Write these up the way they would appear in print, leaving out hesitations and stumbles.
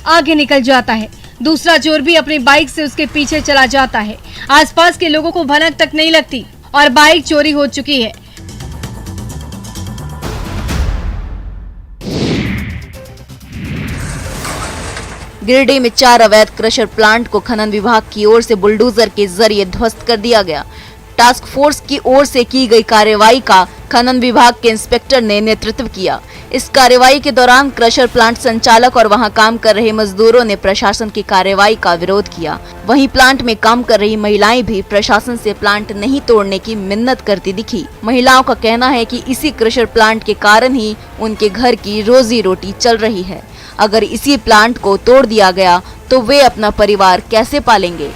आगे निकल जाता है। दूसरा चोर भी अपनी बाइक से उसके पीछे चला जाता है। आसपास के लोगों को भनक तक नहीं लगती और बाइक चोरी हो चुकी है। गिरिडीह में 4 अवैध क्रशर प्लांट को खनन विभाग की ओर से बुलडोजर के जरिए ध्वस्त कर दिया गया। टास्क फोर्स की ओर से की गई कार्रवाई का खनन विभाग के इंस्पेक्टर ने नेतृत्व किया। इस कार्रवाई के दौरान क्रशर प्लांट संचालक और वहां काम कर रहे मजदूरों ने प्रशासन की कार्रवाई का विरोध किया। वहीं प्लांट में काम कर रही महिलाएं भी प्रशासन से प्लांट नहीं तोड़ने की मिन्नत करती दिखी। महिलाओं का कहना है कि इसी क्रशर प्लांट के कारण ही उनके घर की रोजी रोटी चल रही है। अगर इसी प्लांट को तोड़ दिया गया तो वे अपना परिवार कैसे पालेंगे।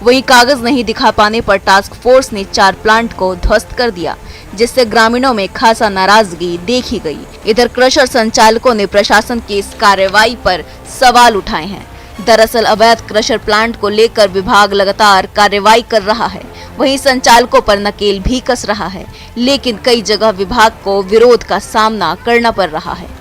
वहीं कागज नहीं दिखा पाने पर टास्क फोर्स ने 4 प्लांट को ध्वस्त कर दिया, जिससे ग्रामीणों में खासा नाराजगी देखी गई। इधर क्रशर संचालकों ने प्रशासन की इस कार्रवाई पर सवाल उठाए हैं। दरअसल अवैध क्रशर प्लांट को लेकर विभाग लगातार कार्रवाई कर रहा है, वहीं संचालकों पर नकेल भी कस रहा है, लेकिन कई जगह विभाग को विरोध का सामना करना पड़ रहा है।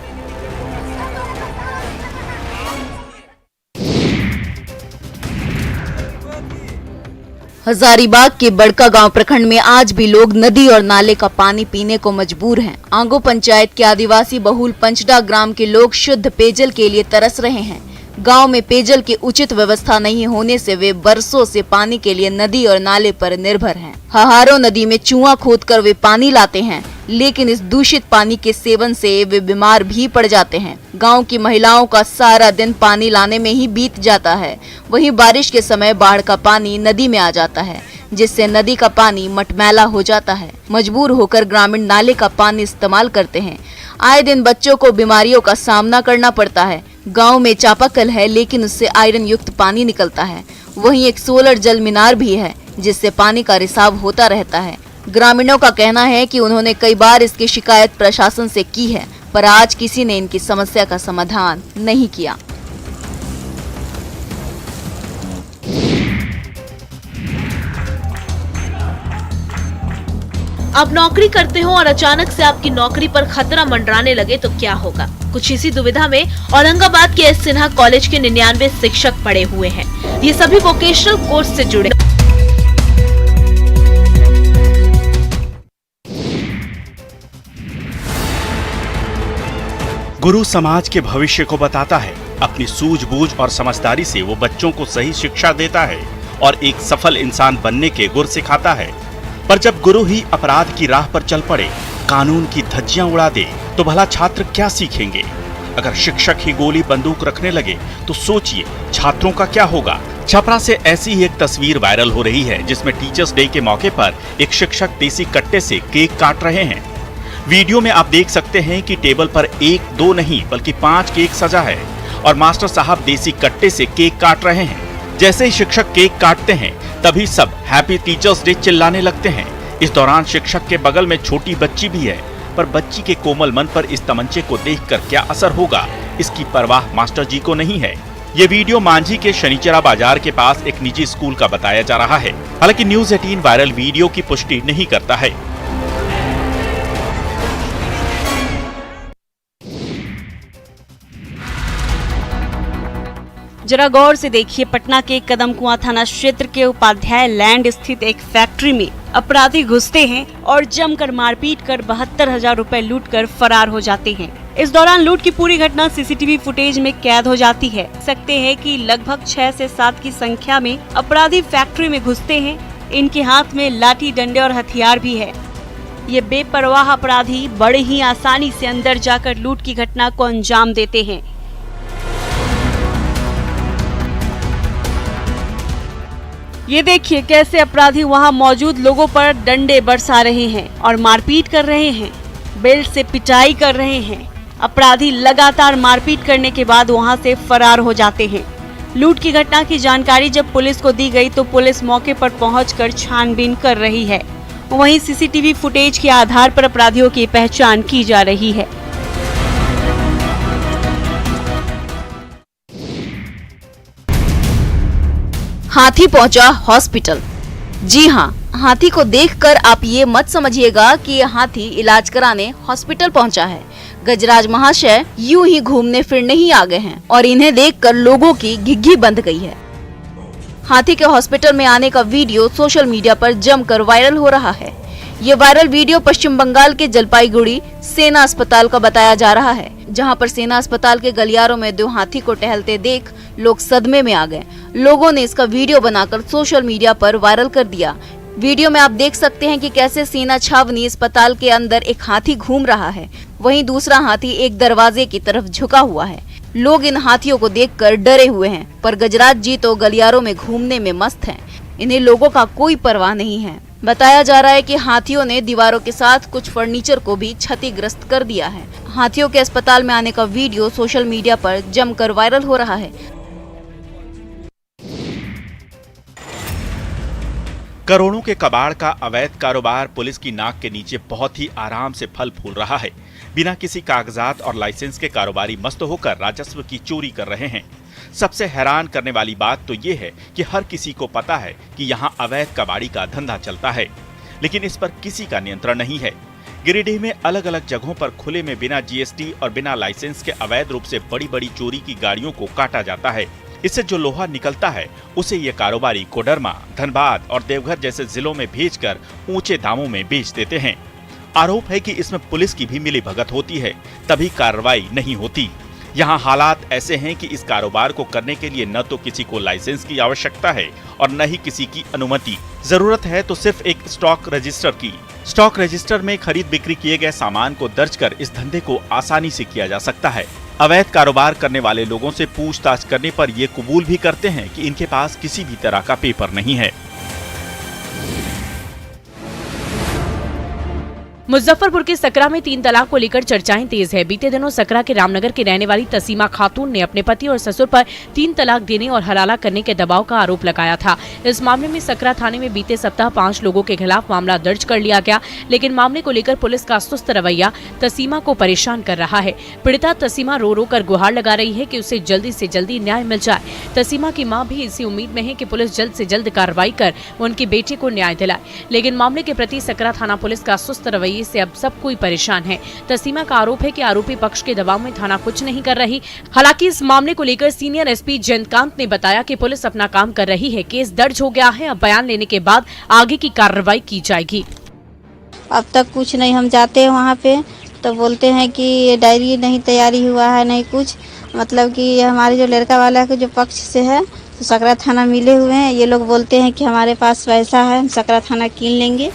हजारीबाग के बड़कागांव प्रखंड में आज भी लोग नदी और नाले का पानी पीने को मजबूर हैं। आंगो पंचायत के आदिवासी बहुल पंचडा ग्राम के लोग शुद्ध पेयजल के लिए तरस रहे हैं। गांव में पेयजल की उचित व्यवस्था नहीं होने से वे बरसों से पानी के लिए नदी और नाले पर निर्भर हैं। हहारो नदी में चूहा खोदकर वे पानी लाते हैं, लेकिन इस दूषित पानी के सेवन से वे बीमार भी पड़ जाते हैं। गांव की महिलाओं का सारा दिन पानी लाने में ही बीत जाता है। वहीं बारिश के समय बाढ़ का पानी नदी में आ जाता है, जिससे नदी का पानी मटमैला हो जाता है। मजबूर होकर ग्रामीण नाले का पानी इस्तेमाल करते हैं। आए दिन बच्चों को बीमारियों का सामना करना पड़ता है। गांव में चापाकल है, लेकिन उससे आयरन युक्त पानी निकलता है। वहीं एक सोलर जल मीनार भी है, जिससे पानी का रिसाव होता रहता है। ग्रामीणों का कहना है कि उन्होंने कई बार इसकी शिकायत प्रशासन से की है, पर आज किसी ने इनकी समस्या का समाधान नहीं किया। आप नौकरी करते हो और अचानक से आपकी नौकरी पर खतरा मंडराने लगे तो क्या होगा। कुछ इसी दुविधा में औरंगाबाद के एस सिन्हा कॉलेज के 99 शिक्षक पड़े हुए हैं। ये सभी वोकेशनल कोर्स से जुड़े। गुरु समाज के भविष्य को बताता है। अपनी सूझबूझ और समझदारी से वो बच्चों को सही शिक्षा देता है और एक सफल इंसान बनने के गुर सिखाता है। पर जब गुरु ही अपराध की राह पर चल पड़े, कानून की धज्जियां उड़ा दे, तो भला छात्र क्या सीखेंगे। अगर शिक्षक ही गोली बंदूक रखने लगे तो सोचिए छात्रों का क्या होगा। छपरा से ऐसी ही एक तस्वीर वायरल हो रही है, जिसमें टीचर्स डे के मौके पर एक शिक्षक देसी कट्टे से केक काट रहे हैं। वीडियो में आप देख सकते हैं कि टेबल पर 1, 2 नहीं बल्कि 5 केक सजा है और मास्टर साहब देसी कट्टे से केक काट रहे हैं। जैसे ही शिक्षक केक काटते हैं, तभी सब हैप्पी टीचर्स डे चिल्लाने लगते हैं। इस दौरान शिक्षक के बगल में छोटी बच्ची भी है, पर बच्ची के कोमल मन पर इस तमंचे को देखकर क्या असर होगा, इसकी परवाह मास्टर जी को नहीं है। ये वीडियो मांझी के शनिचरा बाजार के पास एक निजी स्कूल का बताया जा रहा है। हालांकि न्यूज़ 18 वायरल वीडियो की पुष्टि नहीं करता है। जरा गौर से देखिए, पटना के कदमकुआं थाना क्षेत्र के उपाध्याय लैंड स्थित एक फैक्ट्री में अपराधी घुसते हैं और जमकर मारपीट कर 72,000 रुपए लूट कर फरार हो जाते हैं। इस दौरान लूट की पूरी घटना सीसीटीवी फुटेज में कैद हो जाती है। सकते हैं कि लगभग 6 से 7 की संख्या में अपराधी फैक्ट्री में घुसते हैं। इनके हाथ में लाठी, डंडे और हथियार भी है। ये बेपरवाह अपराधी बड़े ही आसानी से अंदर जाकर लूट की घटना को अंजाम देते हैं। ये देखिए कैसे अपराधी वहां मौजूद लोगों पर डंडे बरसा रहे हैं और मारपीट कर रहे हैं, बेल्ट से पिटाई कर रहे हैं। अपराधी लगातार मारपीट करने के बाद वहां से फरार हो जाते हैं। लूट की घटना की जानकारी जब पुलिस को दी गई तो पुलिस मौके पर पहुंचकर छानबीन कर रही है। वहीं सीसीटीवी फुटेज के आधार पर अपराधियों की पहचान की जा रही है। हाथी पहुंचा हॉस्पिटल। जी हां, हाथी को देखकर आप ये मत समझिएगा कि ये हाथी इलाज कराने हॉस्पिटल पहुंचा है। गजराज महाशय यूं ही घूमने फिरने ही आ गए हैं और इन्हें देखकर लोगों की घिघी बंध गई है। हाथी के हॉस्पिटल में आने का वीडियो सोशल मीडिया पर जमकर वायरल हो रहा है। ये वायरल वीडियो पश्चिम बंगाल के जलपाईगुड़ी सेना अस्पताल का बताया जा रहा है, जहां पर सेना अस्पताल के गलियारों में 2 हाथी को टहलते देख लोग सदमे में आ गए। लोगों ने इसका वीडियो बनाकर सोशल मीडिया पर वायरल कर दिया। वीडियो में आप देख सकते हैं कि कैसे सेना छावनी अस्पताल के अंदर एक हाथी घूम रहा है, वहीं दूसरा हाथी एक दरवाजे की तरफ झुका हुआ है। लोग इन हाथियों को देखकर डरे हुए हैं, पर गजराज जी तो गलियारों में घूमने में मस्त हैं। इन्हें लोगों का कोई परवाह नहीं है। बताया जा रहा है कि हाथियों ने दीवारों के साथ कुछ फर्नीचर को भी क्षतिग्रस्त कर दिया है। हाथियों के अस्पताल में आने का वीडियो सोशल मीडिया पर जमकर वायरल हो रहा है। करोड़ों के कबाड़ का अवैध कारोबार पुलिस की नाक के नीचे बहुत ही आराम से फल फूल रहा है। बिना किसी कागजात और लाइसेंस के कारोबारी मस्त होकर राजस्व की चोरी कर रहे हैं। सबसे हैरान करने वाली बात तो ये है कि हर किसी को पता है कि यहाँ अवैध कबाड़ी का धंधा चलता है, लेकिन इस पर किसी का नियंत्रण नहीं है। गिरिडीह में अलग अलग जगहों पर खुले में बिना जीएसटी और बिना लाइसेंस के अवैध रूप से बड़ी बड़ी चोरी की गाड़ियों को काटा जाता है। इससे जो लोहा निकलता है उसे ये कारोबारी कोडरमा, धनबाद और देवघर जैसे जिलों में भेजकर ऊंचे दामों में बेच देते हैं। आरोप है कि इसमें पुलिस की भी मिलीभगत होती है, तभी कार्रवाई नहीं होती। यहाँ हालात ऐसे हैं कि इस कारोबार को करने के लिए न तो किसी को लाइसेंस की आवश्यकता है और न ही किसी की अनुमति। जरूरत है तो सिर्फ एक स्टॉक रजिस्टर की। स्टॉक रजिस्टर में खरीद बिक्री किए गए सामान को दर्ज कर इस धंधे को आसानी से किया जा सकता है। अवैध कारोबार करने वाले लोगों से पूछताछ करने पर ये कबूल भी करते हैं कि इनके पास किसी भी तरह का पेपर नहीं है। मुजफ्फरपुर के सकरा में 3 तलाक को लेकर चर्चाएं तेज है। बीते दिनों सकरा के रामनगर की रहने वाली तसीमा खातून ने अपने पति और ससुर पर 3 तलाक देने और हलाला करने के दबाव का आरोप लगाया था। इस मामले में सकरा थाने में बीते सप्ताह 5 लोगों के खिलाफ मामला दर्ज कर लिया गया, लेकिन मामले को लेकर पुलिस का सुस्त रवैया तसीमा को परेशान कर रहा है। पीड़िता तसीमा रो रो कर गुहार लगा रही है कि उसे जल्दी से जल्दी न्याय मिल जाए। तसीमा की मां भी इसी उम्मीद में है कि पुलिस जल्द से जल्द कार्रवाई कर उनके बेटे को न्याय दिलाए, लेकिन मामले के प्रति सकरा थाना पुलिस का सुस्त रवैया से अब सब कोई परेशान है। तसीमा का आरोप है कि आरोपी पक्ष के दबाव में थाना कुछ नहीं कर रही। हालांकि इस मामले को लेकर सीनियर एसपी जयंतकांत ने बताया कि पुलिस अपना काम कर रही है, केस दर्ज हो गया है, अब बयान लेने के बाद आगे की कार्रवाई की जाएगी। अब तक कुछ नहीं, हम जाते हैं वहाँ पे तो बोलते हैं कि डायरी नहीं तैयारी हुआ है, नहीं कुछ, मतलब कि हमारे जो लड़का वाला के जो पक्ष से है तो सकरा थाना मिले हुए हैं। ये लोग बोलते हैं कि हमारे पास पैसा है, हम सकरा थाना कीन लेंगे।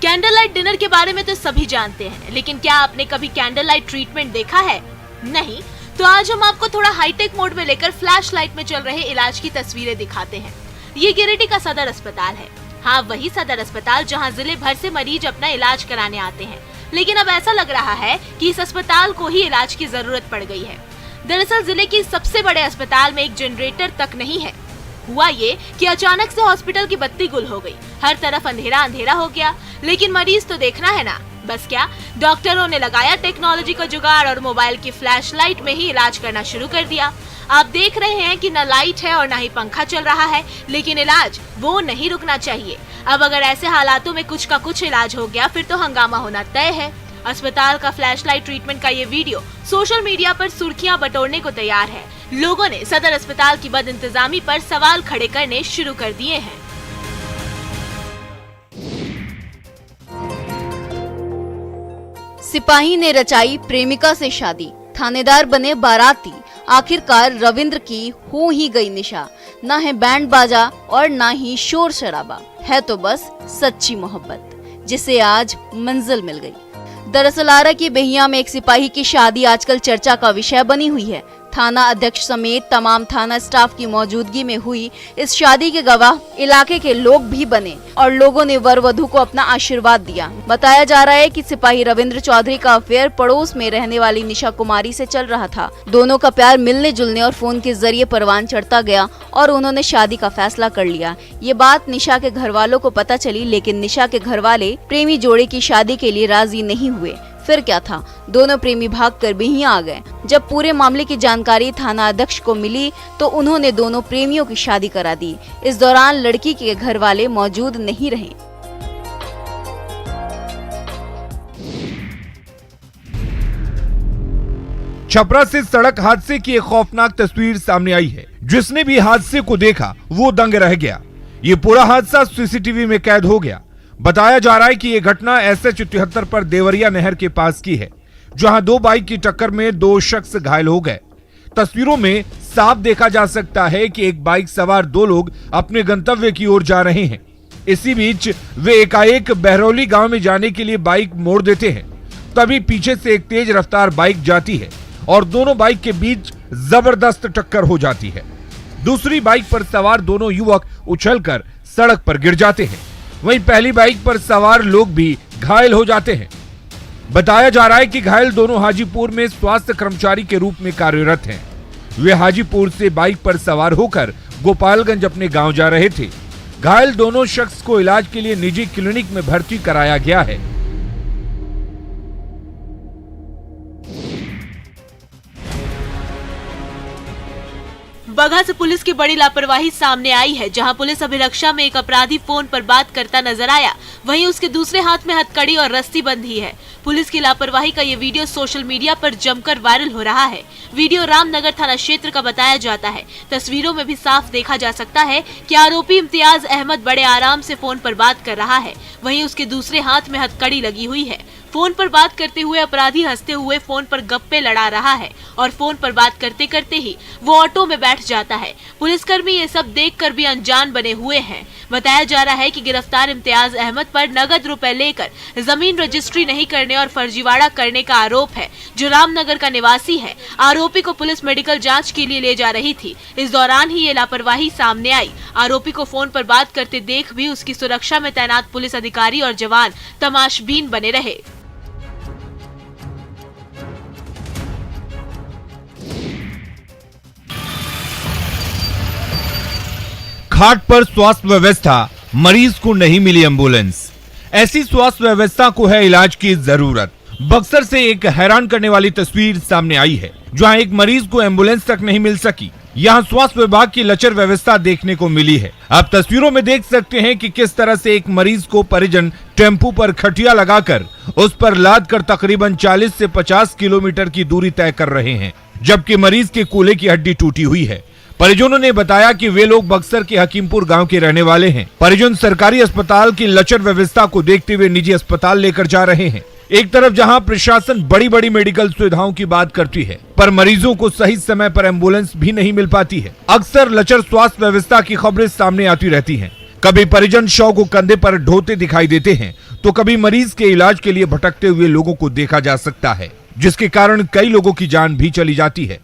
कैंडल लाइट डिनर के बारे में तो सभी जानते हैं, लेकिन क्या आपने कभी कैंडल लाइट ट्रीटमेंट देखा है? नहीं? तो आज हम आपको थोड़ा हाईटेक मोड में लेकर फ्लैश लाइट में चल रहे इलाज की तस्वीरें दिखाते हैं। ये गिरिडीह का सदर अस्पताल है। हाँ, वही सदर अस्पताल जहाँ जिले भर से मरीज अपना इलाज कराने आते हैं, लेकिन अब ऐसा लग रहा है कि इस अस्पताल को ही इलाज की जरूरत पड़ गई है। दरअसल जिले की सबसे बड़े अस्पताल में एक जनरेटर तक नहीं है। हुआ ये कि अचानक से हॉस्पिटल की बत्ती गुल हो गई, हर तरफ अंधेरा अंधेरा हो गया, लेकिन मरीज तो देखना है ना। बस क्या, डॉक्टरों ने लगाया टेक्नोलॉजी का जुगाड़ और मोबाइल की फ्लैश लाइट में ही इलाज करना शुरू कर दिया। आप देख रहे हैं कि न लाइट है और न ही पंखा चल रहा है, लेकिन इलाज वो नहीं रुकना चाहिए। अब अगर ऐसे हालातों में कुछ का कुछ इलाज हो गया फिर तो हंगामा होना तय है। अस्पताल का फ्लैश लाइट ट्रीटमेंट का ये वीडियो सोशल मीडिया पर सुर्खियां बटोरने को तैयार है। लोगों ने सदर अस्पताल की बद इंतजामी पर सवाल खड़े करने शुरू कर दिए हैं। सिपाही ने रचाई प्रेमिका से शादी, थानेदार बने बाराती, आखिरकार रविंद्र की हो ही गई निशा। ना है बैंड बाजा और ना ही शोर शराबा, है तो बस सच्ची मोहब्बत, जिसे आज मंजिल मिल गई। दरअसल आरा की बेहिया में एक सिपाही की शादी आजकल चर्चा का विषय बनी हुई है। थाना अध्यक्ष समेत तमाम थाना स्टाफ की मौजूदगी में हुई इस शादी के गवाह इलाके के लोग भी बने और लोगों ने वर वधू को अपना आशीर्वाद दिया। बताया जा रहा है कि सिपाही रविंद्र चौधरी का अफेयर पड़ोस में रहने वाली निशा कुमारी से चल रहा था। दोनों का प्यार मिलने जुलने और फोन के जरिए परवान चढ़ता गया और उन्होंने शादी का फैसला कर लिया। ये बात निशा के घर वालों को पता चली, लेकिन निशा के घर वाले प्रेमी जोड़े की शादी के लिए राजी नहीं हुए। फिर क्या था, दोनों प्रेमी भागकर बेहिया आ गए। जब पूरे मामले की जानकारी थाना अध्यक्ष को मिली तो उन्होंने दोनों प्रेमियों की शादी करा दी। इस दौरान लड़की के घर वाले मौजूद नहीं रहे। छपरा से सड़क हादसे की एक खौफनाक तस्वीर सामने आई है। जिसने भी हादसे को देखा वो दंग रह गया। ये पूरा हादसा सीसीटीवी में कैद हो गया। बताया जा रहा है कि ये घटना SH 73 पर देवरिया नहर के पास की है, जहां दो बाइक की टक्कर में 2 शख्स घायल हो गए। तस्वीरों में साफ देखा जा सकता है कि एक बाइक सवार 2 लोग अपने गंतव्य की ओर जा रहे हैं। इसी बीच वे एकाएक बहरौली गांव में जाने के लिए बाइक मोड़ देते हैं। तभी पीछे से एक तेज रफ्तार बाइक जाती है और दोनों बाइक के बीच जबरदस्त टक्कर हो जाती है। दूसरी बाइक पर सवार दोनों युवक उछलकर सड़क पर गिर जाते हैं। वहीं पहली बाइक पर सवार लोग भी घायल हो जाते हैं। बताया जा रहा है कि घायल दोनों हाजीपुर में स्वास्थ्य कर्मचारी के रूप में कार्यरत हैं। वे हाजीपुर से बाइक पर सवार होकर गोपालगंज अपने गांव जा रहे थे। घायल दोनों शख्स को इलाज के लिए निजी क्लिनिक में भर्ती कराया गया है। बगहा से पुलिस की बड़ी लापरवाही सामने आई है, जहां पुलिस अभिरक्षा में एक अपराधी फोन पर बात करता नजर आया, वहीं उसके दूसरे हाथ में हथकड़ी और रस्सी बंधी है। पुलिस की लापरवाही का ये वीडियो सोशल मीडिया पर जमकर वायरल हो रहा है। वीडियो रामनगर थाना क्षेत्र का बताया जाता है। तस्वीरों में भी साफ देखा जा सकता है कि आरोपी इम्तियाज अहमद बड़े आराम से फोन पर बात कर रहा है, वहीं उसके दूसरे हाथ में हथकड़ी लगी हुई है। फोन पर बात करते हुए अपराधी हंसते हुए फोन पर गप्पे लड़ा रहा है और फोन पर बात करते करते ही वो ऑटो में बैठ जाता है। पुलिसकर्मी ये सब देखकर भी अनजान बने हुए हैं। बताया जा रहा है कि गिरफ्तार इम्तियाज अहमद पर नगद रुपए लेकर जमीन रजिस्ट्री नहीं करने और फर्जीवाड़ा करने का आरोप है, जो रामनगर का निवासी है। आरोपी को पुलिस मेडिकल जाँच के लिए ले जा रही थी। इस दौरान ही ये लापरवाही सामने आई। आरोपी को फोन पर बात करते देख भी उसकी सुरक्षा में तैनात पुलिस अधिकारी और जवान तमाशबीन बने रहे। घाट पर स्वास्थ्य व्यवस्था, मरीज को नहीं मिली एम्बुलेंस। ऐसी स्वास्थ्य व्यवस्था को है इलाज की जरूरत। बक्सर से एक हैरान करने वाली तस्वीर सामने आई है, जहां एक मरीज को एम्बुलेंस तक नहीं मिल सकी। यहां स्वास्थ्य विभाग की लचर व्यवस्था देखने को मिली है। आप तस्वीरों में देख सकते हैं कि किस तरह से एक मरीज को परिजन टेम्पू पर खटिया लगाकर उस पर लाद कर तकरीबन 40 से 50 किलोमीटर की दूरी तय कर रहे हैं, जबकि मरीज के कूल्हे की हड्डी टूटी हुई है। परिजनों ने बताया कि वे लोग बक्सर के हकीमपुर गांव के रहने वाले हैं। परिजन सरकारी अस्पताल की लचर व्यवस्था को देखते हुए निजी अस्पताल लेकर जा रहे हैं। एक तरफ जहां प्रशासन बड़ी बड़ी मेडिकल सुविधाओं की बात करती है, पर मरीजों को सही समय पर एम्बुलेंस भी नहीं मिल पाती है। अक्सर लचर स्वास्थ्य व्यवस्था की खबरें सामने आती रहती हैं। कभी परिजन शव को कंधे पर ढोते दिखाई देते हैं, तो कभी मरीज के इलाज के लिए भटकते हुए लोगों को देखा जा सकता है, जिसके कारण कई लोगों की जान भी चली जाती है।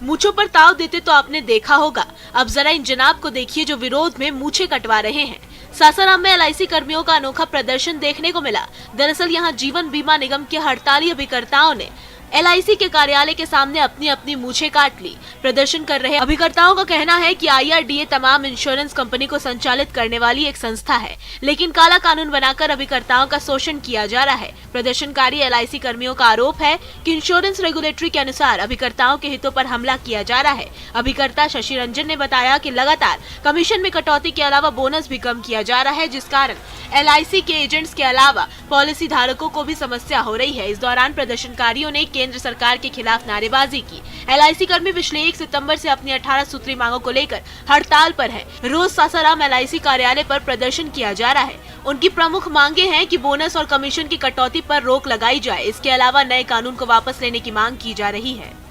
मूंछों पर ताव देते तो आपने देखा होगा। अब जरा इन जनाब को देखिए जो विरोध में मूंछें कटवा रहे हैं। सासाराम में LIC कर्मियों का अनोखा प्रदर्शन देखने को मिला। दरअसल यहां जीवन बीमा निगम के हड़ताली अभिकर्ताओं ने LIC के कार्यालय के सामने अपनी अपनी मूछें काट ली। प्रदर्शन कर रहे अभिकर्ताओं का कहना है कि IRDA तमाम इंश्योरेंस कंपनी को संचालित करने वाली एक संस्था है, लेकिन काला कानून बनाकर अभिकर्ताओं का शोषण किया जा रहा है। प्रदर्शनकारी LIC कर्मियों का आरोप है कि इंश्योरेंस रेगुलेटरी के अनुसार अभिकर्ताओं के हितों पर हमला किया जा रहा है। अभिकर्ता शशि रंजन ने बताया कि लगातार कमीशन में कटौती के अलावा बोनस भी कम किया जा रहा है, जिस कारण LIC के एजेंट्स के अलावा पॉलिसी धारकों को भी समस्या हो रही है। इस दौरान प्रदर्शनकारियों ने केंद्र सरकार के खिलाफ नारेबाजी की। LIC कर्मी पिछले 1 सितंबर से अपनी 18 सूत्री मांगों को लेकर हड़ताल पर हैं। रोज सासाराम LIC कार्यालय पर प्रदर्शन किया जा रहा है। उनकी प्रमुख मांगे हैं कि बोनस और कमीशन की कटौती पर रोक लगाई जाए। इसके अलावा नए कानून को वापस लेने की मांग की जा रही है।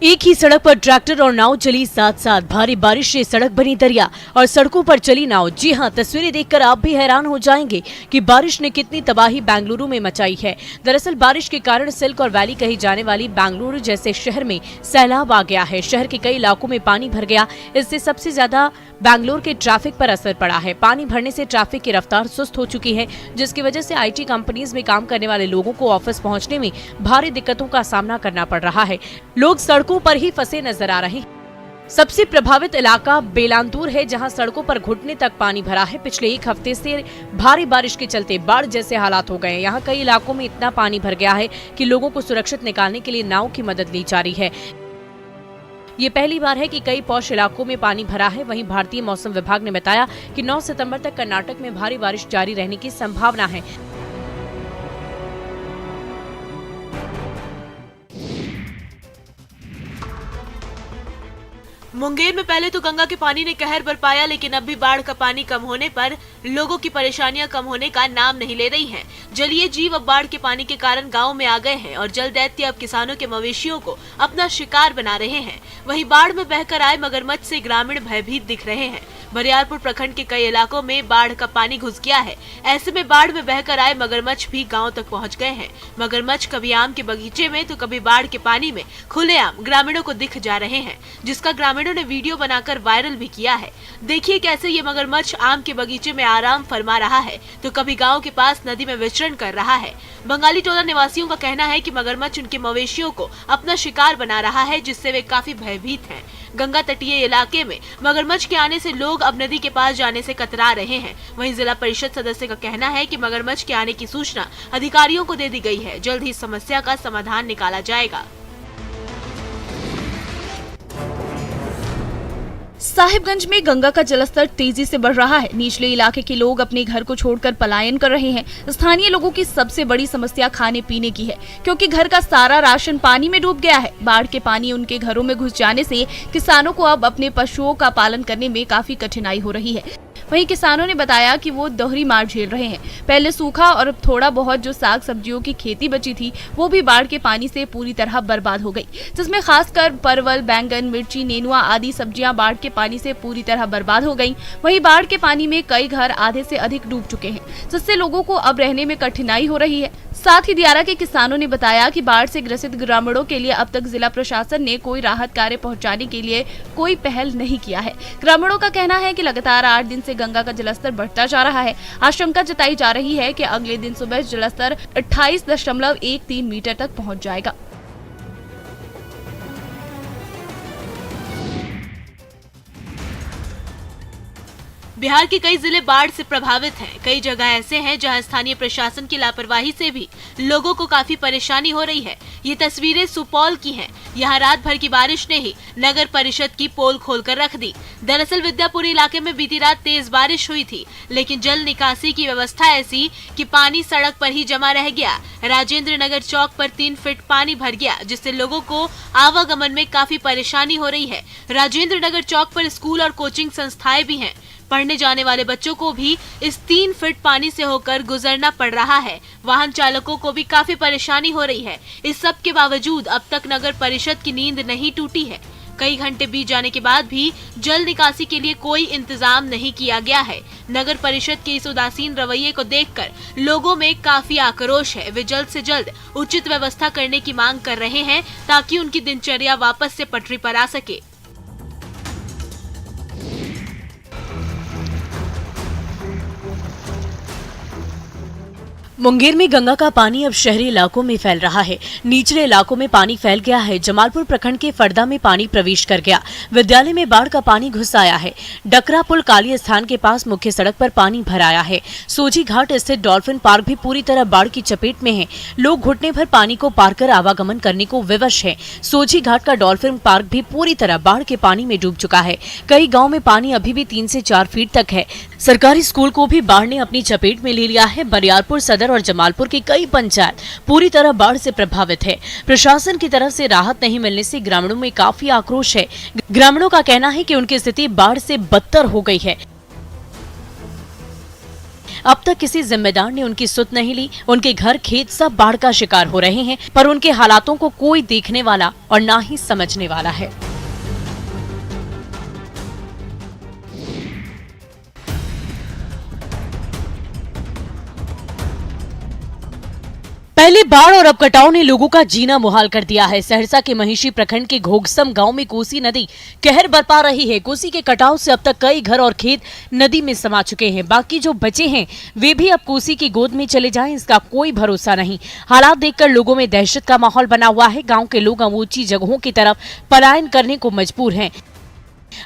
एक ही सड़क पर ट्रैक्टर और नाव चली साथ साथ। भारी बारिश से सड़क बनी दरिया और सड़कों पर चली नाव। जी हां, तस्वीरें देखकर आप भी हैरान हो जाएंगे कि बारिश ने कितनी तबाही बेंगलुरु में मचाई है। दरअसल बारिश के कारण सिल्क और वैली कही जाने वाली बेंगलुरु जैसे शहर में सैलाब आ गया है। शहर के कई इलाकों में पानी भर गया। इससे सबसे ज्यादा बेंगलुरु के ट्रैफिक पर असर पड़ा है। पानी भरने से ट्रैफिक की रफ्तार सुस्त हो चुकी है, जिसकी वजह से IT कंपनीज में काम करने वाले लोगों को ऑफिस पहुंचने में भारी दिक्कतों का सामना करना पड़ रहा है। लोग सड़कों पर ही फंसे नजर आ रहे हैं। सबसे प्रभावित इलाका बेलांतूर है, जहां सड़कों पर घुटने तक पानी भरा है। पिछले 1 हफ्ते से भारी बारिश के चलते बाढ़ जैसे हालात हो गए हैं। यहां कई इलाकों में इतना पानी भर गया है कि लोगों को सुरक्षित निकालने के लिए नाव की मदद ली जा रही है। ये पहली बार है कि कई पौष इलाकों में पानी भरा है। वहीं भारतीय मौसम विभाग ने बताया कि 9 सितंबर तक कर्नाटक में भारी बारिश जारी रहने की संभावना है। मुंगेर में पहले तो गंगा के पानी ने कहर बरपाया, लेकिन अब भी बाढ़ का पानी कम होने पर लोगों की परेशानियां कम होने का नाम नहीं ले रही हैं। जलीय जीव अब बाढ़ के पानी के कारण गांव में आ गए हैं और जल दैत्य अब किसानों के मवेशियों को अपना शिकार बना रहे हैं। वहीं बाढ़ में बहकर आए मगरमच्छ से ग्रामीण भयभीत दिख रहे हैं। बरियारपुर प्रखंड के कई इलाकों में बाढ़ का पानी घुस गया है। ऐसे में बाढ़ में बहकर आए मगरमच्छ भी गाँव तक पहुँच गए हैं। मगरमच्छ कभी आम के बगीचे में तो कभी बाढ़ के पानी में खुलेआम ग्रामीणों को दिख जा रहे हैं, जिसका ग्रामीणों ने वीडियो बनाकर वायरल भी किया है। देखिए कैसे ये मगरमच्छ आम के बगीचे में आराम फरमा रहा है तो कभी गांव के पास नदी में विचरण कर रहा है। बंगाली टोला निवासियों का कहना है कि मगरमच्छ उनके मवेशियों को अपना शिकार बना रहा है, जिससे वे काफी भयभीत हैं। गंगा तटीय इलाके में मगरमच्छ के आने से लोग अब नदी के पास जाने से कतरा रहे हैं। वहीं जिला परिषद सदस्य का कहना है कि मगरमच्छ के आने की सूचना अधिकारियों को दे दी गई है। जल्द ही इस समस्या का समाधान निकाला जाएगा। साहिबगंज में गंगा का जलस्तर तेजी से बढ़ रहा है। निचले इलाके के लोग अपने घर को छोड़कर पलायन कर रहे हैं। स्थानीय लोगों की सबसे बड़ी समस्या खाने पीने की है, क्योंकि घर का सारा राशन पानी में डूब गया है। बाढ़ के पानी उनके घरों में घुस जाने से किसानों को अब अपने पशुओं का पालन करने में काफी कठिनाई हो रही है। वहीं किसानों ने बताया कि वो दोहरी मार झेल रहे हैं। पहले सूखा और अब थोड़ा बहुत जो साग सब्जियों की खेती बची थी वो भी बाढ़ के पानी से पूरी तरह बर्बाद हो गई, जिसमें खासकर परवल, बैंगन, मिर्ची, नेनुआ आदि सब्जियां बाढ़ के पानी से पूरी तरह बर्बाद हो गईं। वहीं बाढ़ के पानी में कई घर आधे से अधिक डूब चुके हैं, जिससे लोगों को अब रहने में कठिनाई हो रही है। साथ ही दियारा के किसानों ने बताया कि बाढ़ से ग्रसित ग्रामीणों के लिए अब तक जिला प्रशासन ने कोई राहत कार्य पहुंचाने के लिए कोई पहल नहीं किया है। ग्रामीणों का कहना है कि लगातार 8 दिन से गंगा का जलस्तर बढ़ता जा रहा है। आशंका जताई जा रही है कि अगले दिन सुबह जलस्तर 28.13 मीटर तक पहुंच जाएगा। बिहार के कई जिले बाढ़ से प्रभावित हैं। कई जगह ऐसे हैं जहां स्थानीय प्रशासन की लापरवाही से भी लोगों को काफी परेशानी हो रही है। ये तस्वीरें सुपौल की हैं। यहां रात भर की बारिश ने ही नगर परिषद की पोल खोलकर रख दी। दरअसल विद्यापुर इलाके में बीती रात तेज बारिश हुई थी, लेकिन जल निकासी की व्यवस्था ऐसी कि पानी सड़क पर ही जमा रह गया। राजेंद्र नगर चौक पर 3 फीट पानी भर गया, जिससे लोगों को आवागमन में काफी परेशानी हो रही है। राजेंद्र नगर चौक पर स्कूल और कोचिंग संस्थाएं भी हैं। पढ़ने जाने वाले बच्चों को भी इस 3 फीट पानी से होकर गुजरना पड़ रहा है। वाहन चालकों को भी काफी परेशानी हो रही है। इस सब के बावजूद अब तक नगर परिषद की नींद नहीं टूटी है। कई घंटे बीत जाने के बाद भी जल निकासी के लिए कोई इंतजाम नहीं किया गया है। नगर परिषद के इस उदासीन रवैये को देखकर लोगों में काफी आक्रोश है। वे जल्द से जल्द उचित व्यवस्था करने की मांग कर रहे हैं, ताकि उनकी दिनचर्या वापस से पटरी पर आ सके। मुंगेर में गंगा का पानी अब शहरी इलाकों में फैल रहा है। निचले इलाकों में पानी फैल गया है। जमालपुर प्रखंड के फरदा में पानी प्रवेश कर गया। विद्यालय में बाढ़ का पानी घुस आया है। डकरा पुल काली स्थान के पास मुख्य सड़क पर पानी भर आया है। सोजी घाट स्थित डॉल्फिन पार्क भी पूरी तरह बाढ़ की चपेट में है। लोग घुटने भर पानी को पार कर आवागमन करने को विवश है। सोजी घाट का डॉल्फिन पार्क भी पूरी तरह बाढ़ के पानी में डूब चुका है। कई गाँव में पानी अभी भी 3 से 4 फीट तक है। सरकारी स्कूल को भी बाढ़ ने अपनी चपेट में ले लिया है। बरियारपुर सदर और जमालपुर की कई पंचायत पूरी तरह बाढ़ से प्रभावित है। प्रशासन की तरफ से राहत नहीं मिलने से ग्रामीणों में काफी आक्रोश है। ग्रामीणों का कहना है कि उनकी स्थिति बाढ़ से बदतर हो गई है। अब तक किसी जिम्मेदार ने उनकी सुध नहीं ली। उनके घर खेत सब बाढ़ का शिकार हो रहे हैं, पर उनके हालातों को कोई देखने वाला और ना ही समझने वाला है। पहले बाढ़ और अब कटाव ने लोगों का जीना मुहाल कर दिया है। सहरसा के महिषी प्रखंड के घोगसम गांव में कोसी नदी कहर बरपा रही है। कोसी के कटाव से अब तक कई घर और खेत नदी में समा चुके हैं। बाकी जो बचे हैं वे भी अब कोसी की गोद में चले जाएं, इसका कोई भरोसा नहीं। हालात देखकर लोगों में दहशत का माहौल बना हुआ है। गाँव के लोग ऊंची जगहों की तरफ पलायन करने को मजबूर हैं।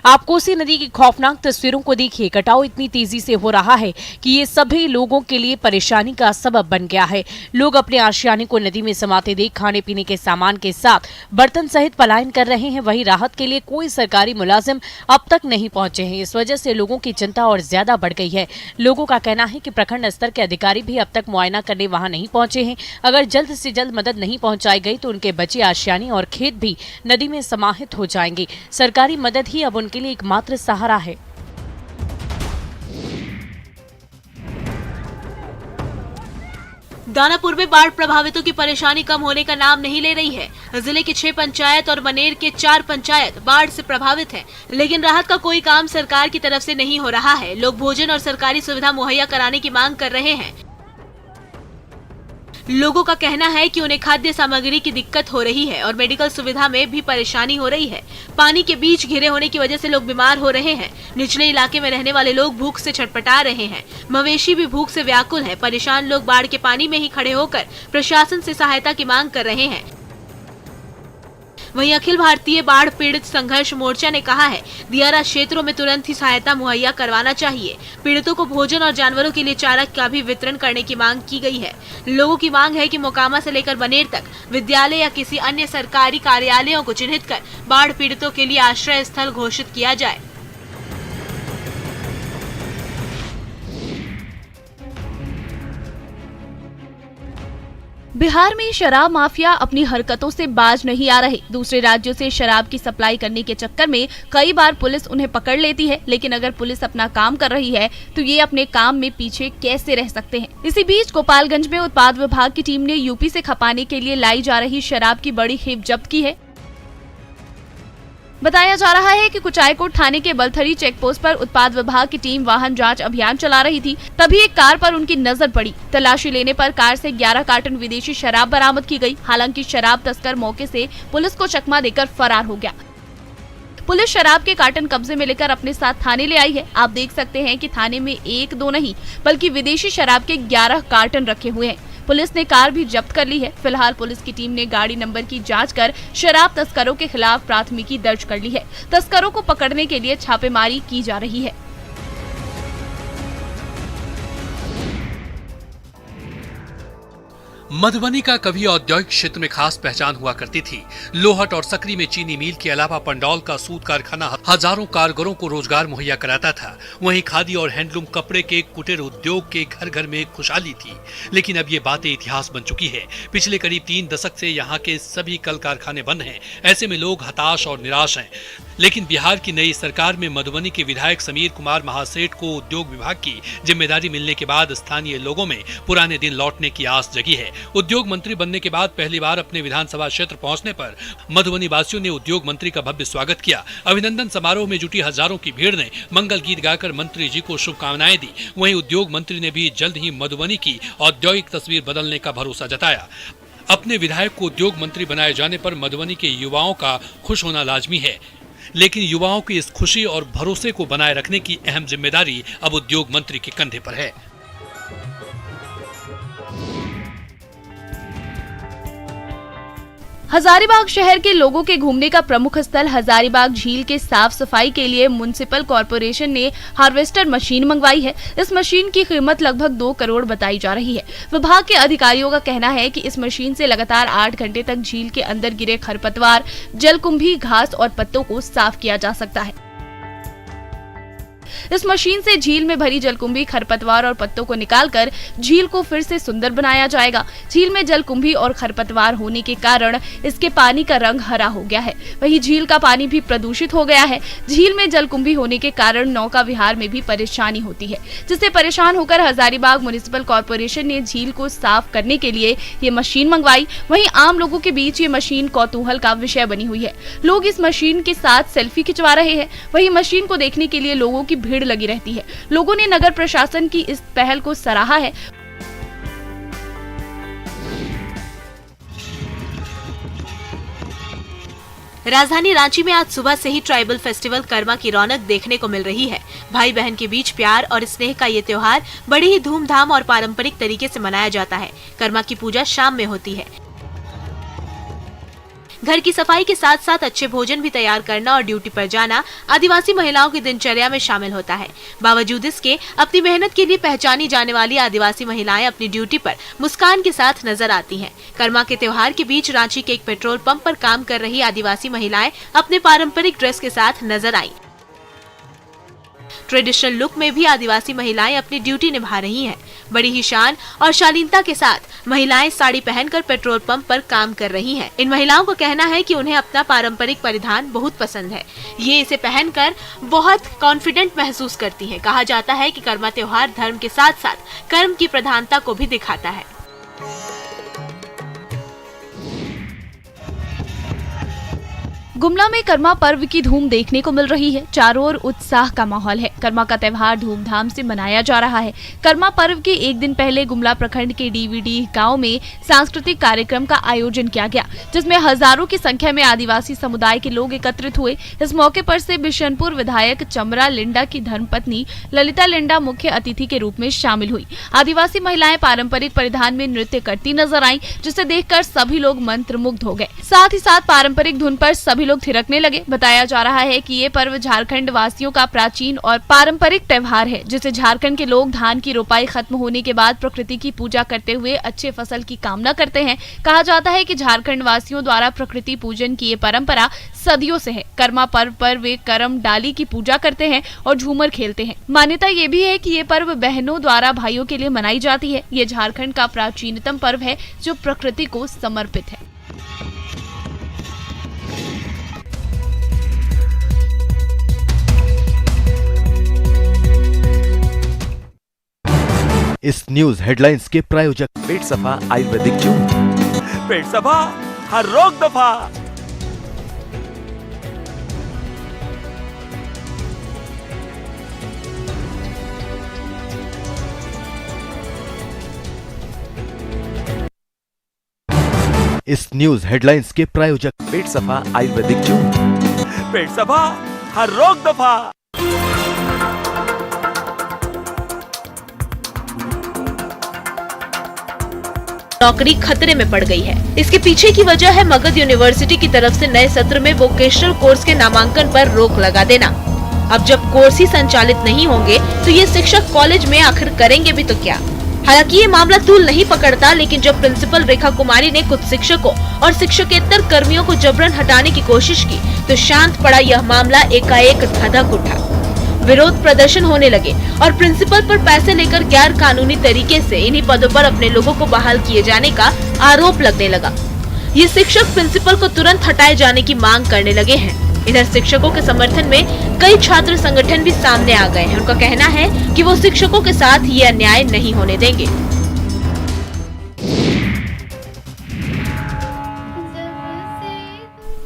आप कोसी नदी की खौफनाक तस्वीरों को देखिए। कटाव इतनी तेजी से हो रहा है कि ये सभी लोगों के लिए परेशानी का सबब बन गया है। लोग अपने आशियाने को नदी में समाते देख खाने पीने के सामान के साथ बर्तन सहित पलायन कर रहे हैं। वहीं राहत के लिए कोई सरकारी मुलाजिम अब तक नहीं पहुंचे हैं। इस वजह से लोगों की चिंता और ज्यादा बढ़ गई है। लोगों का कहना है कि प्रखंड स्तर के अधिकारी भी अब तक मुआयना करने वहां नहीं पहुंचे हैं। अगर जल्द से जल्द मदद नहीं पहुंचाई गई तो उनके बचे आशियाने और खेत भी नदी में समाहित हो जाएंगे। सरकारी मदद ही अब उनके लिए एकमात्र सहारा है। दानापुर में बाढ़ प्रभावितों की परेशानी कम होने का नाम नहीं ले रही है। जिले की 6 पंचायत और मनेर के 4 पंचायत बाढ़ से प्रभावित हैं, लेकिन राहत का कोई काम सरकार की तरफ से नहीं हो रहा है। लोग भोजन और सरकारी सुविधा मुहैया कराने की मांग कर रहे हैं। लोगों का कहना है कि उन्हें खाद्य सामग्री की दिक्कत हो रही है और मेडिकल सुविधा में भी परेशानी हो रही है। पानी के बीच घिरे होने की वजह से लोग बीमार हो रहे हैं। निचले इलाके में रहने वाले लोग भूख से छटपटा रहे हैं। मवेशी भी भूख से व्याकुल है। परेशान लोग बाढ़ के पानी में ही खड़े होकर प्रशासन से सहायता की मांग कर रहे हैं। वहीं अखिल भारतीय बाढ़ पीड़ित संघर्ष मोर्चा ने कहा है, दियारा क्षेत्रों में तुरंत ही सहायता मुहैया करवाना चाहिए। पीड़ितों को भोजन और जानवरों के लिए चारा का भी वितरण करने की मांग की गई है। लोगों की मांग है कि मोकामा से लेकर बनेर तक विद्यालय या किसी अन्य सरकारी कार्यालयों को चिन्हित कर बाढ़ पीड़ितों के लिए आश्रय स्थल घोषित किया जाए। बिहार में शराब माफिया अपनी हरकतों से बाज नहीं आ रहे। दूसरे राज्यों से शराब की सप्लाई करने के चक्कर में कई बार पुलिस उन्हें पकड़ लेती है, लेकिन अगर पुलिस अपना काम कर रही है तो ये अपने काम में पीछे कैसे रह सकते हैं। इसी बीच गोपालगंज में उत्पाद विभाग की टीम ने यूपी से खपाने के लिए लाई जा रही शराब की बड़ी खेप जब्त की है। बताया जा रहा है कि कुचायकोट थाने के बलथरी चेकपोस्ट पर उत्पाद विभाग की टीम वाहन जांच अभियान चला रही थी, तभी एक कार पर उनकी नजर पड़ी। तलाशी लेने पर कार से 11 कार्टन विदेशी शराब बरामद की गई। हालांकि शराब तस्कर मौके से पुलिस को चकमा देकर फरार हो गया। पुलिस शराब के कार्टन कब्जे में लेकर अपने साथ थाने ले आई है। आप देख सकते हैं कि थाने में 1-2 नहीं बल्कि विदेशी शराब के 11 कार्टन रखे हुए हैं। पुलिस ने कार भी जब्त कर ली है। फिलहाल पुलिस की टीम ने गाड़ी नंबर की जांच कर शराब तस्करों के खिलाफ प्राथमिकी दर्ज कर ली है। तस्करों को पकड़ने के लिए छापेमारी की जा रही है। मधुबनी का कभी औद्योगिक क्षेत्र में खास पहचान हुआ करती थी। लोहट और सकरी में चीनी मिल के अलावा पंडौल का सूत कारखाना हजारों कारीगरों को रोजगार मुहैया कराता था। वहीं खादी और हैंडलूम कपड़े के कुटीर उद्योग के घर घर में खुशहाली थी। लेकिन अब ये बातें इतिहास बन चुकी है। पिछले करीब 3 दशक से यहाँ के सभी कल कारखाने बंद हैं। ऐसे में लोग हताश और निराश हैं। लेकिन बिहार की नई सरकार में मधुबनी के विधायक समीर कुमार महासेठ को उद्योग विभाग की जिम्मेदारी मिलने के बाद स्थानीय लोगों में पुराने दिन लौटने की आस जगी है। उद्योग मंत्री बनने के बाद पहली बार अपने विधानसभा क्षेत्र पहुंचने पर मधुबनी वासियों ने उद्योग मंत्री का भव्य स्वागत किया। अभिनंदन समारोह में जुटी हजारों की भीड़ ने मंगल गीत गाकर मंत्री जी को शुभकामनाएं दी। वहीं उद्योग मंत्री ने भी जल्द ही मधुबनी की औद्योगिक तस्वीर बदलने का भरोसा जताया। अपने विधायक को उद्योग मंत्री बनाए जाने पर मधुबनी के युवाओं का खुश होना लाजमी है, लेकिन युवाओं की इस खुशी और भरोसे को बनाए रखने की अहम जिम्मेदारी अब उद्योग मंत्री के कंधे पर है। हजारीबाग शहर के लोगों के घूमने का प्रमुख स्थल हजारीबाग झील के साफ सफाई के लिए म्युनिसिपल कॉर्पोरेशन ने हार्वेस्टर मशीन मंगवाई है। इस मशीन की कीमत लगभग 2 करोड़ बताई जा रही है। विभाग के अधिकारियों का कहना है कि इस मशीन से लगातार 8 घंटे तक झील के अंदर गिरे खरपतवार, जलकुंभी, घास और पत्तों को साफ किया जा सकता है। इस मशीन से झील में भरी जलकुंभी, खरपतवार और पत्तों को निकालकर झील को फिर से सुंदर बनाया जाएगा। झील में जलकुंभी और खरपतवार होने के कारण इसके पानी का रंग हरा हो गया है। वहीं झील का पानी भी प्रदूषित हो गया है। झील में जलकुंभी होने के कारण नौका विहार में भी परेशानी होती है, जिससे परेशान होकर हजारीबाग म्युनिसिपल कॉर्पोरेशन ने झील को साफ करने के लिए ये मशीन मंगवाई। वहीं आम लोगों के बीच ये मशीन कौतूहल का विषय बनी हुई है। लोग इस मशीन के साथ सेल्फी खिंचवा रहे हैं। वहीं मशीन को देखने के लिए लोगों की भीड़ लगी रहती है। लोगों ने नगर प्रशासन की इस पहल को सराहा है। राजधानी रांची में आज सुबह से ही ट्राइबल फेस्टिवल कर्मा की रौनक देखने को मिल रही है। भाई बहन के बीच प्यार और स्नेह का ये त्योहार बड़ी ही धूमधाम और पारंपरिक तरीके से मनाया जाता है। कर्मा की पूजा शाम में होती है। घर की सफाई के साथ साथ अच्छे भोजन भी तैयार करना और ड्यूटी पर जाना आदिवासी महिलाओं की दिनचर्या में शामिल होता है। बावजूद इसके अपनी मेहनत के लिए पहचानी जाने वाली आदिवासी महिलाएं अपनी ड्यूटी पर मुस्कान के साथ नजर आती हैं। कर्मा के त्योहार के बीच रांची के एक पेट्रोल पंप पर काम कर रही आदिवासी महिलाएं अपने पारंपरिक ड्रेस के साथ नजर आईं। ट्रेडिशनल लुक में भी आदिवासी महिलाएं अपनी ड्यूटी निभा रही हैं। बड़ी ही शान और शालीनता के साथ महिलाएं साड़ी पहनकर पेट्रोल पंप पर काम कर रही हैं। इन महिलाओं का कहना है कि उन्हें अपना पारंपरिक परिधान बहुत पसंद है। ये इसे पहनकर बहुत कॉन्फिडेंट महसूस करती हैं। कहा जाता है कि कर्मा त्योहार धर्म के साथ साथ कर्म की प्रधानता को भी दिखाता है। गुमला में कर्मा पर्व की धूम देखने को मिल रही है। चारों ओर उत्साह का माहौल है। कर्मा का त्योहार धूमधाम से मनाया जा रहा है। कर्मा पर्व के एक दिन पहले गुमला प्रखंड के डीवीडी गांव में सांस्कृतिक कार्यक्रम का आयोजन किया गया, जिसमें हजारों की संख्या में आदिवासी समुदाय के लोग एकत्रित हुए। इस मौके पर से बिशनपुर विधायक चमरा लिंडा की धर्मपत्नी ललिता लिंडा मुख्य अतिथि के रूप में शामिल हुई। आदिवासी महिलाएं पारंपरिक परिधान में नृत्य करती नजर आईं, जिसे देखकर सभी लोग मंत्रमुग्ध हो गए। साथ ही साथ पारंपरिक धुन पर सभी लोग थिरकने लगे। बताया जा रहा है कि ये पर्व झारखंड वासियों का प्राचीन और पारंपरिक त्योहार है, जिसे झारखंड के लोग धान की रोपाई खत्म होने के बाद प्रकृति की पूजा करते हुए अच्छे फसल की कामना करते हैं। कहा जाता है कि झारखंड वासियों द्वारा प्रकृति पूजन की ये परंपरा सदियों से है। कर्मा पर्व पर वे करम डाली की पूजा करते हैं और झूमर खेलते हैं। मान्यता ये भी है कि ये पर्व बहनों द्वारा भाइयों के लिए मनाई जाती है। ये झारखंड का प्राचीनतम पर्व है जो प्रकृति को समर्पित है। इस न्यूज हेडलाइंस के प्रायोजक पेट सफा आयुर्वेदिक जूस। पेट सफा हर रोग दफा। इस न्यूज हेडलाइंस के प्रायोजक पेट सफा आयुर्वेदिक जूस। पेट सफा हर रोग दफा। नौकरी खतरे में पड़ गई है। इसके पीछे की वजह है मगध यूनिवर्सिटी की तरफ से नए सत्र में वोकेशनल कोर्स के नामांकन पर रोक लगा देना। अब जब कोर्स ही संचालित नहीं होंगे तो ये शिक्षक कॉलेज में आखिर करेंगे भी तो क्या। हालांकि ये मामला तूल नहीं पकड़ता, लेकिन जब प्रिंसिपल रेखा कुमारी ने कुछ शिक्षकों और शिक्षकेतर कर्मियों को जबरन हटाने की कोशिश की तो शांत पड़ा यह मामला एकाएक धधक उठा। विरोध प्रदर्शन होने लगे और प्रिंसिपल पर पैसे लेकर गैर कानूनी तरीके से इन्हीं पदों पर अपने लोगों को बहाल किए जाने का आरोप लगने लगा। ये शिक्षक प्रिंसिपल को तुरंत हटाए जाने की मांग करने लगे हैं। इधर शिक्षकों के समर्थन में कई छात्र संगठन भी सामने आ गए हैं। उनका कहना है कि वो शिक्षकों के साथ ये अन्याय नहीं होने देंगे।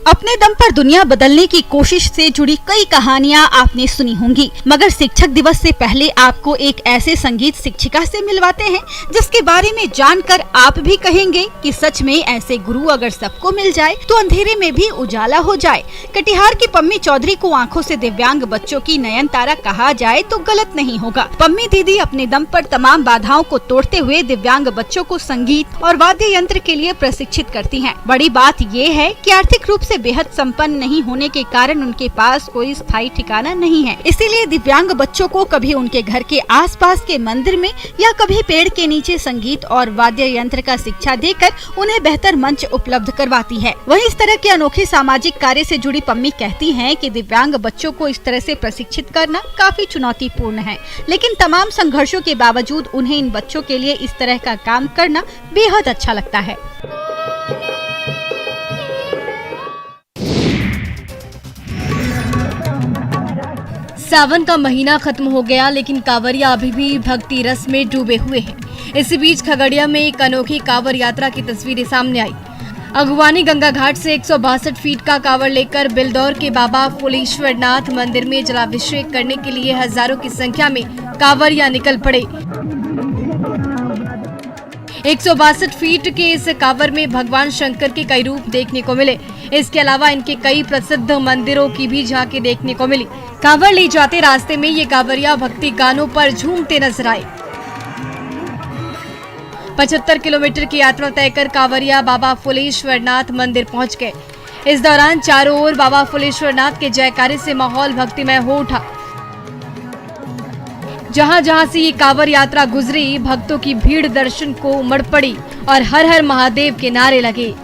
अपने दम पर दुनिया बदलने की कोशिश से जुड़ी कई कहानियां आपने सुनी होंगी, मगर शिक्षक दिवस से पहले आपको एक ऐसे संगीत शिक्षिका से मिलवाते हैं जिसके बारे में जानकर आप भी कहेंगे कि सच में ऐसे गुरु अगर सबको मिल जाए तो अंधेरे में भी उजाला हो जाए। कटिहार की पम्मी चौधरी को आंखों से दिव्यांग बच्चों की नयन तारा कहा जाए तो गलत नहीं होगा। पम्मी दीदी अपने दम पर तमाम बाधाओं को तोड़ते हुए दिव्यांग बच्चों को संगीत और वाद्य यंत्र के लिए प्रशिक्षित करती हैं। बड़ी बात ये है कि आर्थिक रूप से बेहद संपन्न नहीं होने के कारण उनके पास कोई स्थायी ठिकाना नहीं है। इसीलिए दिव्यांग बच्चों को कभी उनके घर के आसपास के मंदिर में या कभी पेड़ के नीचे संगीत और वाद्य यंत्र का शिक्षा देकर उन्हें बेहतर मंच उपलब्ध करवाती है। वहीं इस तरह के अनोखे सामाजिक कार्य से जुड़ी पम्मी कहती हैं कि दिव्यांग बच्चों को इस तरह से प्रशिक्षित करना काफी चुनौतीपूर्ण है, लेकिन तमाम संघर्षों के बावजूद उन्हें इन बच्चों के लिए इस तरह का काम करना बेहद अच्छा लगता है। सावन का महीना खत्म हो गया, लेकिन कांवरिया अभी भी भक्ति रस में डूबे हुए हैं। इसी बीच खगड़िया में एक अनोखी कांवर यात्रा की तस्वीरें सामने आई। अगवानी गंगा घाट से 162 फीट का कांवर लेकर बिलदौर के बाबा फुलेश्वरनाथ मंदिर में जलाभिषेक करने के लिए हजारों की संख्या में कांवरिया निकल पड़े। 162 फीट के इस कांवर में भगवान शंकर के कई रूप देखने को मिले। इसके अलावा इनके कई प्रसिद्ध मंदिरों की भी झांकी देखने को मिली। कांवर ले जाते रास्ते में ये कांवरिया भक्ति गानों पर झूमते नजर आए। 75 किलोमीटर की यात्रा तय कर कांवरिया बाबा फुलेश्वरनाथ मंदिर पहुंच गए। इस दौरान चारों ओर बाबा फुलेश्वरनाथ के जयकारे से माहौल भक्तिमय हो उठा। जहां जहां से ये कांवड़ यात्रा गुजरी, भक्तों की भीड़ दर्शन को उमड़ पड़ी और हर हर महादेव के नारे लगे।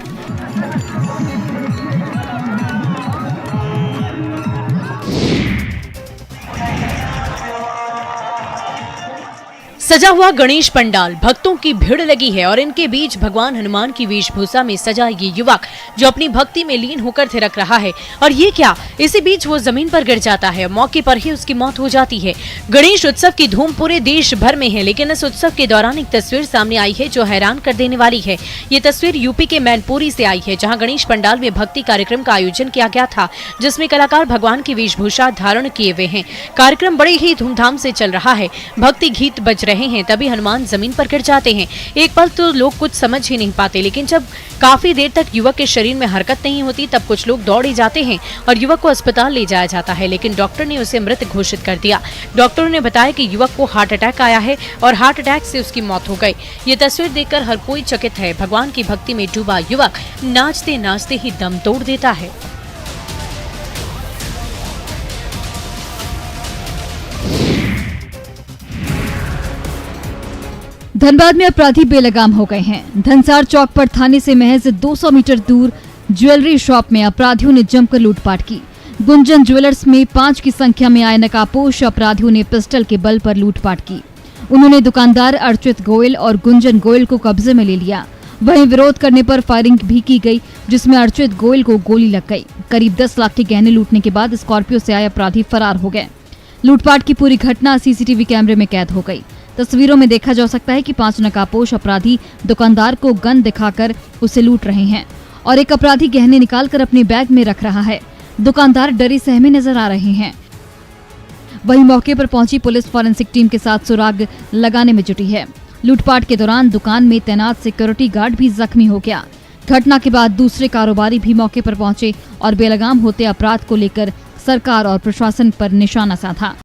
सजा हुआ गणेश पंडाल, भक्तों की भीड़ लगी है और इनके बीच भगवान हनुमान की वेशभूषा में सजा ये युवक जो अपनी भक्ति में लीन होकर थिरक रहा है। और ये क्या, इसी बीच वो जमीन पर गिर जाता है, मौके पर ही उसकी मौत हो जाती है। गणेश उत्सव की धूम पूरे देश भर में है, लेकिन इस उत्सव के दौरान एक तस्वीर सामने आई है जो हैरान कर देने वाली है। ये तस्वीर यूपी के मैनपुरी से आई है, जहाँ गणेश पंडाल में भक्ति कार्यक्रम का आयोजन किया गया था, जिसमें कलाकार भगवान की वेशभूषा धारण किए हुए हैं। कार्यक्रम बड़े ही धूमधाम से चल रहा है, भक्ति गीत बज रहे हैं, तभी हनुमान जमीन पर गिर जाते हैं। एक पल तो लोग कुछ समझ ही नहीं पाते, लेकिन जब काफी देर तक युवक के शरीर में हरकत नहीं होती, तब कुछ लोग दौड़े जाते हैं और युवक को अस्पताल ले जाया जाता है, लेकिन डॉक्टर ने उसे मृत घोषित कर दिया। डॉक्टरों ने बताया कि युवक को हार्ट अटैक आया है और हार्ट अटैक से उसकी मौत हो गई। ये तस्वीर देखकर हर कोई चकित है। भगवान की भक्ति में डूबा युवक नाचते नाचते ही दम तोड़ देता है। धनबाद में अपराधी बेलगाम हो गए हैं। धनसार चौक पर थाने से महज 200 मीटर दूर ज्वेलरी शॉप में अपराधियों ने जमकर लूटपाट की। गुंजन ज्वेलर्स में 5 की संख्या में आए नकाबपोश अपराधियों ने पिस्टल के बल पर लूटपाट की। उन्होंने दुकानदार अर्चित गोयल और गुंजन गोयल को कब्जे में ले लिया। वहीं विरोध करने पर फायरिंग भी की गई, जिसमें अर्चित गोयल को गोली लग गई। करीब 10 लाख के गहने लूटने के बाद स्कॉर्पियो से आए अपराधी फरार हो गए। लूटपाट की पूरी घटना सीसीटीवी कैमरे में कैद हो गई। तस्वीरों में देखा जा सकता है कि 5 नकाबपोश अपराधी दुकानदार को गन दिखाकर उसे लूट रहे हैं और एक अपराधी गहने निकालकर अपने बैग में रख रहा है। दुकानदार डरे सहमे नजर आ रहे हैं। वहीं मौके पर पहुंची पुलिस फॉरेंसिक टीम के साथ सुराग लगाने में जुटी है। लूटपाट के दौरान दुकान में तैनात सिक्योरिटी गार्ड भी जख्मी हो गया। घटना के बाद दूसरे कारोबारी भी मौके पर पहुंचे और बेलगाम होते अपराध को लेकर सरकार और प्रशासन पर निशाना साधा।